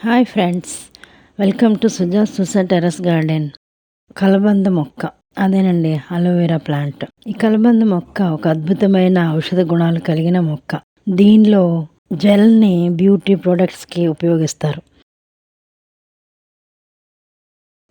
Hi friends, welcome to Suja terrace garden. కలబంద మొక్క అదేనండి, అలోవెరా ప్లాంట్. ఈ కలబంద మొక్క ఒక అద్భుతమైన ఔషధ గుణాలు కలిగిన మొక్క. దీనిలో జెల్ని బ్యూటీ ప్రొడక్ట్స్కి ఉపయోగిస్తారు.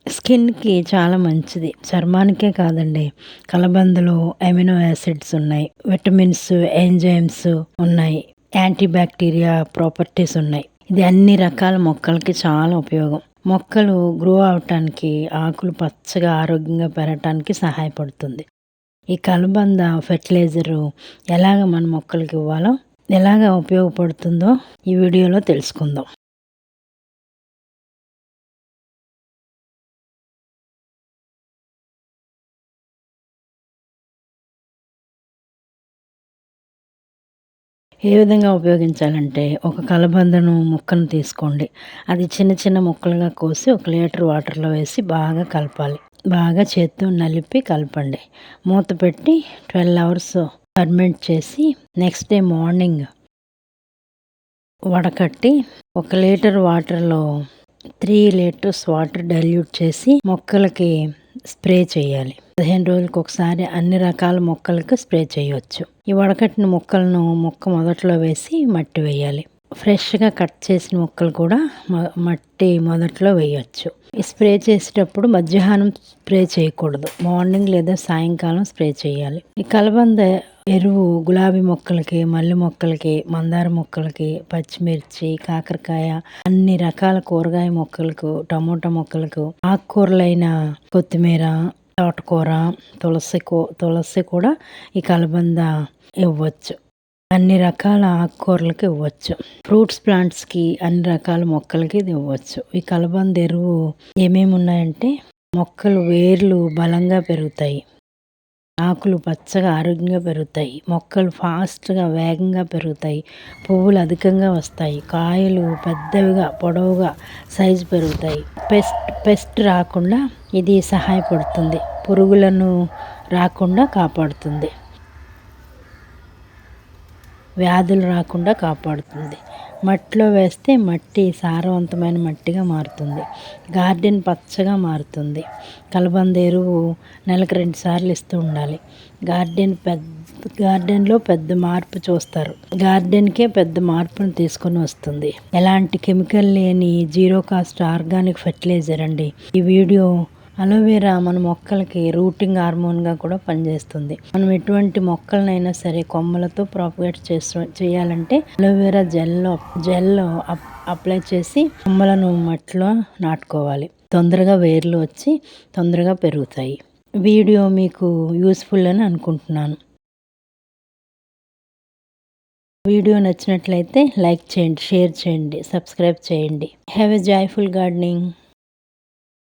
స్కిన్కి చాలా మంచిది, చర్మానికే కాదండి. కలబందలో అమినో యాసిడ్స్ ఉన్నాయి, విటమిన్స్, ఎంజైమ్స్ ఉన్నాయి, యాంటీ బ్యాక్టీరియా ప్రాపర్టీస్ ఉన్నాయి. ఇది అన్ని రకాల మొక్కలకి చాలా ఉపయోగం. మొక్కలు గ్రో అవటానికి, ఆకులు పచ్చగా ఆరోగ్యంగా పెరగటానికి సహాయపడుతుంది. ఈ కలబంద ఫెర్టిలైజరు ఎలాగ మన మొక్కలకి ఇవ్వాలో, ఎలాగ ఉపయోగపడుతుందో ఈ వీడియోలో తెలుసుకుందాం. ఏ విధంగా ఉపయోగించాలంటే, ఒక కలబందను ముక్కను తీసుకోండి. అది చిన్న చిన్న ముక్కలుగా కోసి 1 లీటర్ వాటర్లో వేసి బాగా కలపాలి. బాగా చేత్తో నలిపి కలపండి. మూత పెట్టి 12 అవర్స్ ఫర్మెంట్ చేసి నెక్స్ట్ డే మార్నింగ్ వడకట్టి 1 లీటర్ వాటర్లో 3 లీటర్స్ వాటర్ డైల్యూట్ చేసి మొక్కలకి స్ప్రే చేయాలి. 15 రోజులకు ఒకసారి అన్ని రకాల మొక్కలకు స్ప్రే చేయవచ్చు. ఈ వడకట్టిన మొక్కలను మొక్క మొదట్లో వేసి మట్టి వేయాలి. ఫ్రెష్గా కట్ చేసిన మొక్కలు కూడా మట్టి మొదట్లో వేయచ్చు. ఈ స్ప్రే చేసేటప్పుడు మధ్యాహ్నం స్ప్రే చేయకూడదు, మార్నింగ్ లేదా సాయంకాలం స్ప్రే చేయాలి. ఈ కలబంద ఎరువు గులాబీ మొక్కలకి, మల్లె మొక్కలకి, మందార మొక్కలకి, పచ్చిమిర్చి, కాకరకాయ, అన్ని రకాల కూరగాయ మొక్కలకు, టమోటా మొక్కలకు, ఆకుకూరలైన కొత్తిమీర, తోటకూర, తులసి కూడా ఈ కలబంద ఇవ్వచ్చు. అన్ని రకాల ఆకుకూరలకి ఇవ్వచ్చు. ఫ్రూట్స్ ప్లాంట్స్కి, అన్ని రకాల మొక్కలకి ఇది ఇవ్వచ్చు. ఈ కలబంద ఎరువు ఏమేమి ఉన్నాయంటే, మొక్కలు వేర్లు బలంగా పెరుగుతాయి, ఆకులు పచ్చగా ఆరోగ్యంగా పెరుగుతాయి, మొక్కలు ఫాస్ట్గా వేగంగా పెరుగుతాయి, పువ్వులు అధికంగా వస్తాయి, కాయలు పెద్దవిగా పొడవుగా సైజు పెరుగుతాయి. పెస్ట్ రాకుండా ఇది సహాయపడుతుంది, పురుగులను రాకుండా కాపాడుతుంది, వ్యాధులు రాకుండా కాపాడుతుంది. మట్టిలో వేస్తే మట్టి సారవంతమైన మట్టిగా మారుతుంది, గార్డెన్ పచ్చగా మారుతుంది. కలబంద ఎరువు నెలకు 2 సార్లు ఇస్తూ ఉండాలి. గార్డెన్లో పెద్ద మార్పు చూస్తారు. గార్డెన్కే పెద్ద మార్పును తీసుకొని వస్తుంది. ఎలాంటి కెమికల్ లేని జీరో కాస్ట్ ఆర్గానిక్ ఫెర్టిలైజర్ అండి. ఈ వీడియో అలోవెరా మన మొక్కలకి రూటింగ్ హార్మోన్గా కూడా పనిచేస్తుంది. మనం ఎటువంటి మొక్కలనైనా సరే కొమ్మలతో ప్రాపగేట్ చేయాలంటే అలోవెరా జెల్ అప్లై చేసి కొమ్మలను మట్టిలో నాటుకోవాలి. తొందరగా వేర్లు వచ్చి తొందరగా పెరుగుతాయి. వీడియో మీకు యూస్ఫుల్ అని అనుకుంటున్నాను. వీడియో నచ్చినట్లయితే లైక్ చేయండి, షేర్ చేయండి, సబ్స్క్రైబ్ చేయండి. Have a joyful gardening.